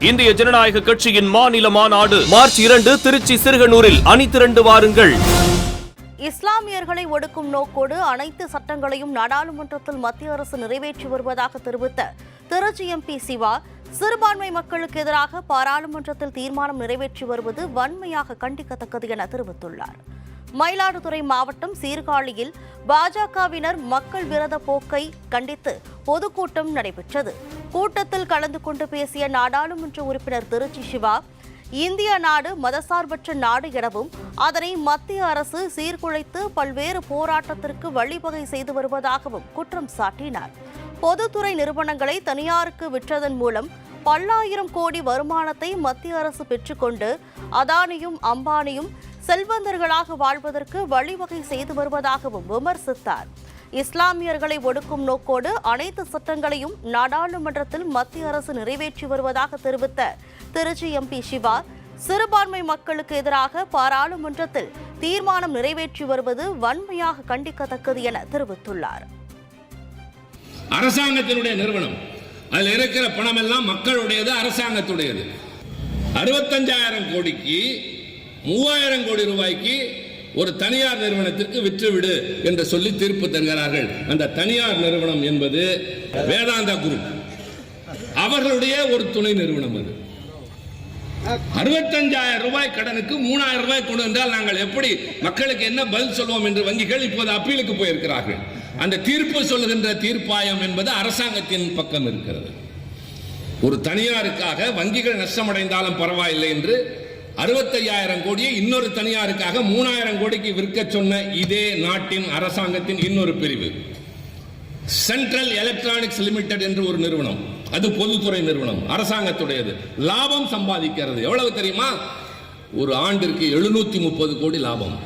இந்திய ஜனநாயக கட்சியின் மாநில மாநாடு மார்ச் 2 திருச்சி சிறுகனூரில் அணிதிரண்டு வாருங்கள். இஸ்லாமியர்களை ஒடுக்கும் நோக்கோடு அனைத்து சட்டங்களையும் நாடாளுமன்றத்தில் மத்திய அரசு நிறைவேற்றி வருவதாக தெரிவித்த திருச்சி எம்பி சிவா, சிறுபான்மை மக்களுக்கு எதிராக பாராளுமன்றத்தில் தீர்மானம் நிறைவேற்றி வருவது வன்மையாக கண்டிக்கத்தக்கது என தெரிவித்துள்ளார். மயிலாடுதுறை மாவட்டம் சீர்காழியில் பாஜகவினர் மக்கள் விரோத போக்கை கண்டித்து பொதுக்கூட்டம் நடைபெற்றது. கூட்டத்தில் கலந்து கொண்டு பேசிய நாடாளுமன்ற உறுப்பினர் திருச்சி சிவா, இந்திய நாடு மதசார்பற்ற நாடு எனவும் அதனை மத்திய அரசு சீர்குலைத்து பல்வேறு போராட்டத்திற்கு வழிவகை செய்து வருவதாகவும் குற்றம் சாட்டினார். பொதுத்துறை நிறுவனங்களை தனியாருக்கு விற்றதன் மூலம் பல்லாயிரம் கோடி வருமானத்தை மத்திய அரசு பெற்றுக்கொண்டு அதானியும் அம்பானியும் செல்வந்தர்களாக வாழ்வதற்கு வழிவகை செய்து வருவதாகவும் விமர்சித்தார். இஸ்லாமியர்களை ஒடுக்கும் நோக்கோடு அனைத்து சட்டங்களையும் நாடாளுமன்றத்தில் மத்திய அரசு நிறைவேற்றி வருவதாக தெரிவித்த திருச்சி எம்பி சிவா, சிறுபான்மை மக்களுக்கு எதிராக பாராளுமன்றத்தில் தீர்மானம் நிறைவேற்றி வருவது வன்மையாக கண்டிக்கத்தக்கது என தெரிவித்துள்ளார். அரசாங்கத்தினுடைய நிறுவனம், அதில் இருக்கிற பணம் எல்லாம் மக்களுடையது, அரசாங்கத்துடையது. 65,000 கோடிக்கு 3,000 கோடி ரூபாய்க்கு ஒரு தனியார் நிறுவனத்திற்கு விற்றுவிடு என்று சொல்லி தீர்ப்பு தருகிறார்கள். அந்த தனியார் நிறுவனம் என்பது வேதாந்தா குரூப், அவர்களுடைய ஒரு துணை நிறுவனம். அது 65,000 ரூபாய் கடனுக்கு 3,000 ரூபாய் கொண்டு வந்தால் நாங்கள் எப்படி மக்களுக்கு என்ன பதில் சொல்வோம் என்று வங்கிகள் இப்போது அப்பீலுக்கு போயிருக்கிறார்கள். அந்த தீர்ப்பு சொல்லுகின்ற தீர்ப்பாயம் என்பது அரசாங்கத்தின் பக்கம் இருக்கிறது. ஒரு தனியாருக்காக வங்கிகள் நஷ்டமடைந்தாலும் பரவாயில்லை என்று 65,000 கோடியை இன்னொரு தனியாருக்காக 3,000 கோடிக்கு விற்க சொன்ன இதே நாட்டின் அரசாங்கத்தின் இன்னொரு பிரிவு சென்ட்ரல் எலக்ட்ரானிக்ஸ் லிமிடெட் என்று ஒரு நிறுவனம், அது பொதுத்துறை நிறுவனம், அரசாங்கத்துடையது, லாபம் சம்பாதிக்கிறது. எவ்வளவு தெரியுமா? ஒரு ஆண்டிற்கு 730 கோடி லாபம்.